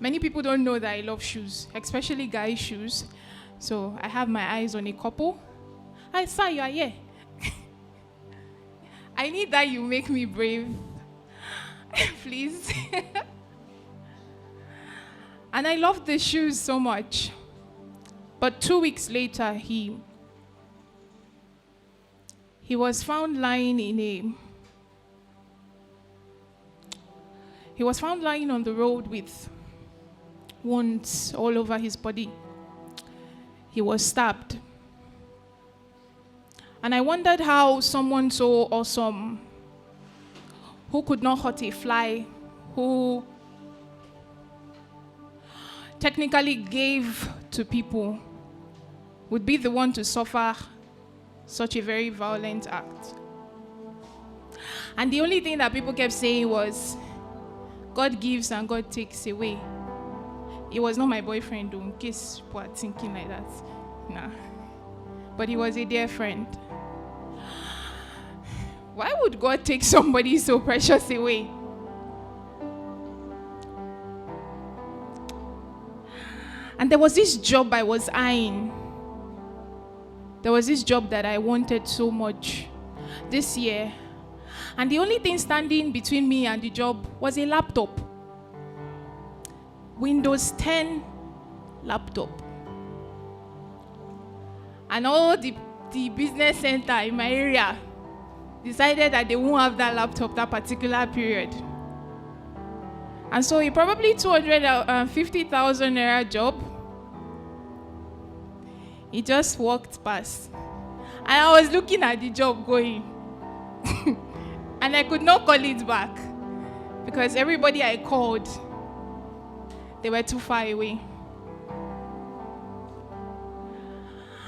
Many people don't know that I love shoes, especially guy shoes. So I have my eyes on a couple. I saw you are here. I need that you make me brave. Please. And I love the shoes so much. But 2 weeks later, he was found lying on the road with wounds all over his body. He was stabbed. And I wondered how someone so awesome, who could not hurt a fly, who technically gave to people, would be the one to suffer such a very violent act. And the only thing that people kept saying was, God gives and God takes away. He was not my boyfriend, in case people are thinking like that. Nah. But he was a dear friend. Why would God take somebody so precious away? And there was this job I was eyeing. There was this job that I wanted so much this year. And the only thing standing between me and the job was a laptop. Windows 10 laptop. And all the business center in my area decided that they won't have that laptop that particular period. And so a probably 250,000 naira job, he just walked past. And I was looking at the job going. And I could not call it back. Because everybody I called, they were too far away.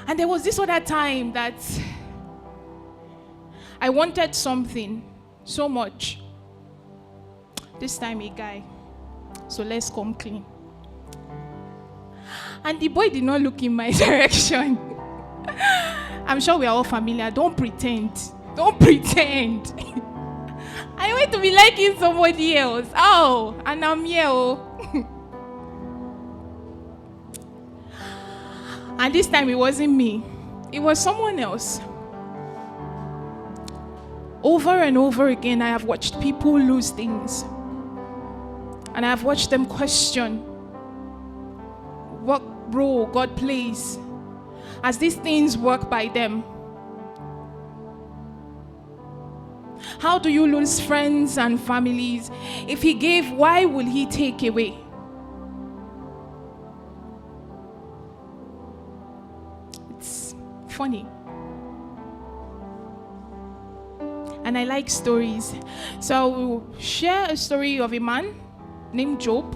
And there was this other time that I wanted something so much. This time a guy. So let's come clean. And the boy did not look in my direction. I'm sure we are all familiar. Don't pretend. Don't pretend. I went to be liking somebody else. Oh, and I'm here. Oh. And this time it wasn't me. It was someone else. Over and over again, I have watched people lose things. And I have watched them question what role God plays as these things work by them. How do you lose friends and families? If He gave, why will He take away? It's funny. And I like stories. So I will share a story of a man named Job.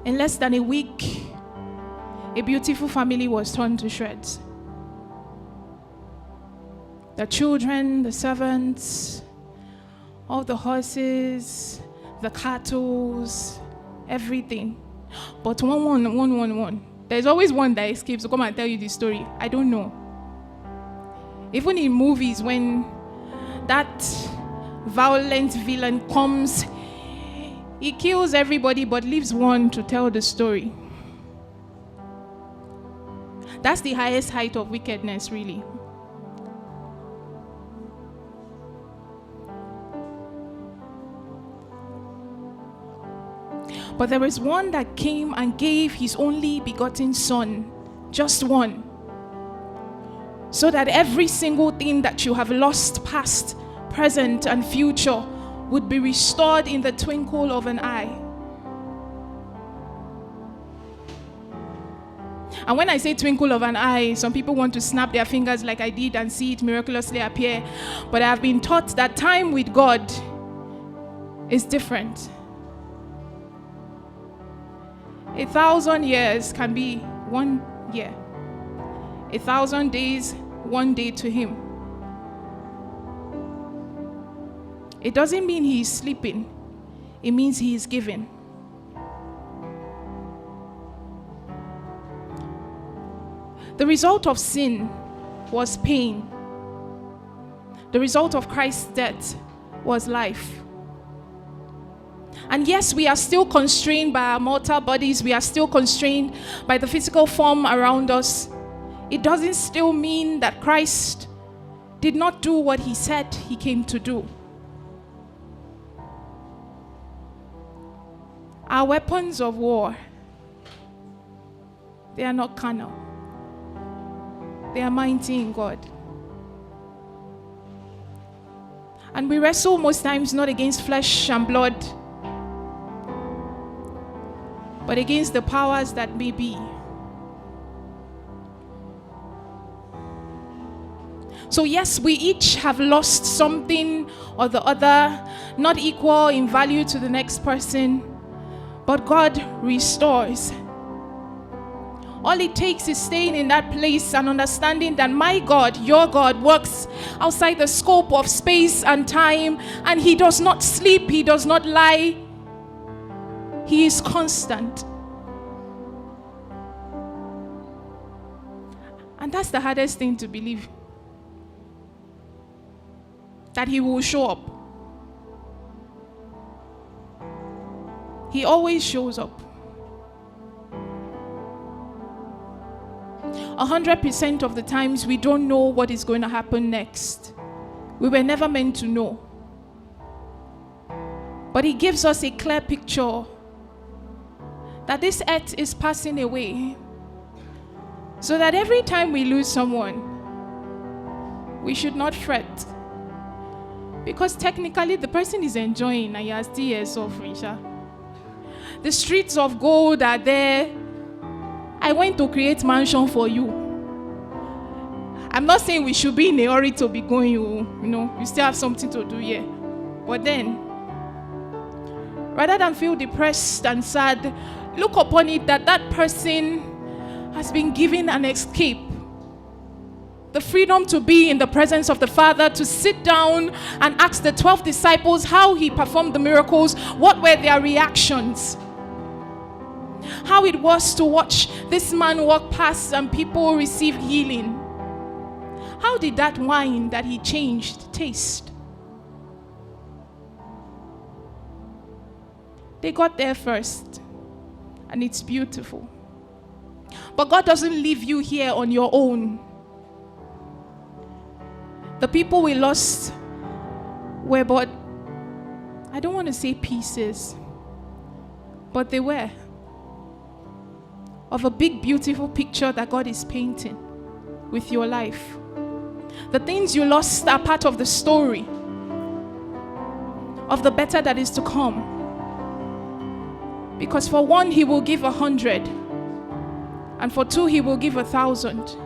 In less than a week, a beautiful family was torn to shreds. The children, the servants, all the horses, the cattle, everything. But one. There's always one that escapes to come and tell you the story. I don't know. Even in movies, when that violent villain comes, he kills everybody but leaves one to tell the story. That's the highest height of wickedness, really. But there is one that came and gave his only begotten son, just one, so that every single thing that you have lost, past, present, and future, would be restored in the twinkle of an eye. And when I say twinkle of an eye, some people want to snap their fingers like I did and see it miraculously appear. But I have been taught that time with God is different. 1,000 years can be 1 year. 1,000 days, 1 day to Him. It doesn't mean He is sleeping. It means He is giving. The result of sin was pain. The result of Christ's death was life. And yes, we are still constrained by our mortal bodies. We are still constrained by the physical form around us. It doesn't still mean that Christ did not do what he said he came to do. Our weapons of war, they are not carnal. They are mighty in God. And we wrestle most times not against flesh and blood, but against the powers that may be. So yes, we each have lost something or the other, not equal in value to the next person, but God restores. All it takes is staying in that place and understanding that my God, your God, works outside the scope of space and time, and he does not sleep, he does not lie. He is constant. And that's the hardest thing to believe. That he will show up. He always shows up. 100% of the times we don't know what is going to happen next. We were never meant to know. But he gives us a clear picture that this earth is passing away. So that every time we lose someone, we should not fret. Because technically the person is enjoying and you are still here suffering. The streets of gold are there. I went to create mansion for you. I'm not saying we should be in a hurry to be going, you know, you still have something to do here. But then, rather than feel depressed and sad, look upon it that that person has been given an escape. The freedom to be in the presence of the Father, to sit down and ask the 12 disciples how he performed the miracles, what were their reactions. How it was to watch this man walk past and people receive healing. How did that wine that he changed taste? They got there first, and it's beautiful. But God doesn't leave you here on your own. The people we lost were but, I don't want to say pieces, but they were of a big, beautiful picture that God is painting with your life. The things you lost are part of the story of the better that is to come. Because for one, he will give 100, and for two, he will give 1,000.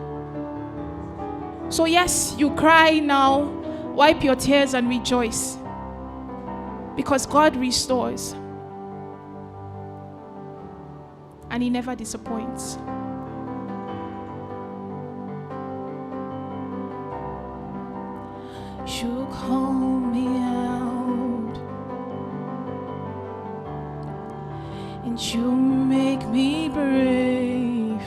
So yes, you cry now, wipe your tears and rejoice, because God restores. And he never disappoints. You call me out, and you make me brave.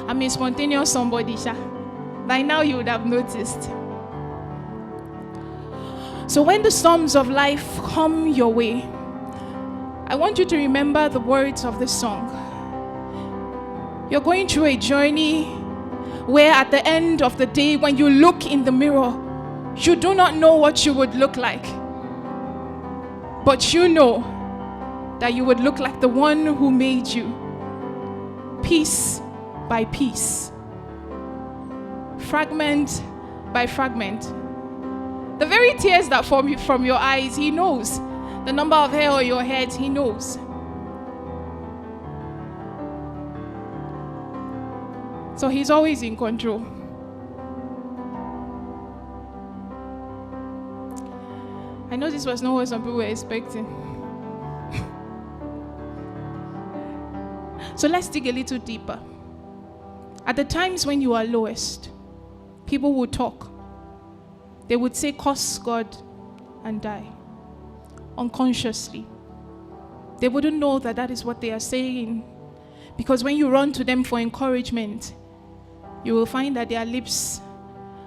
I'm a spontaneous somebody, Sha. By now you would have noticed. So when the storms of life come your way, I want you to remember the words of this song. You're going through a journey where at the end of the day, when you look in the mirror, you do not know what you would look like. But you know that you would look like the one who made you, piece by piece, fragment by fragment. The very tears that fall from your eyes, he knows. The number of hair on your head, he knows. So he's always in control. I know this was not what some people were expecting. So let's dig a little deeper. At the times when you are lowest, people would talk. They would say, curse God and die. Unconsciously. They wouldn't know that that is what they are saying. Because when you run to them for encouragement, you will find that their lips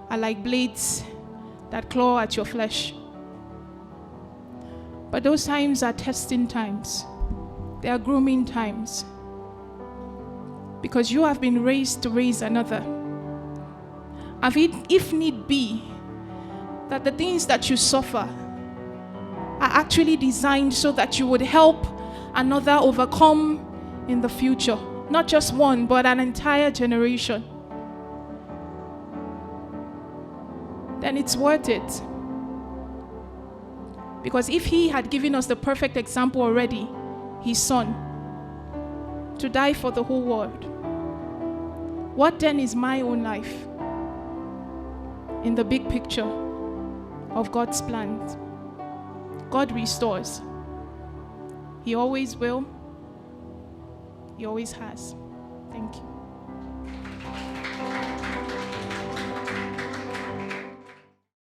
are like blades that claw at your flesh. But those times are testing times. They are grooming times. Because you have been raised to raise another. And if need be, that the things that you suffer are actually designed so that you would help another overcome in the future. Not just one, but an entire generation. Then it's worth it. Because if he had given us the perfect example already, his son, to die for the whole world, what then is my own life in the big picture of God's plans? God restores. He always will. He always has. Thank you.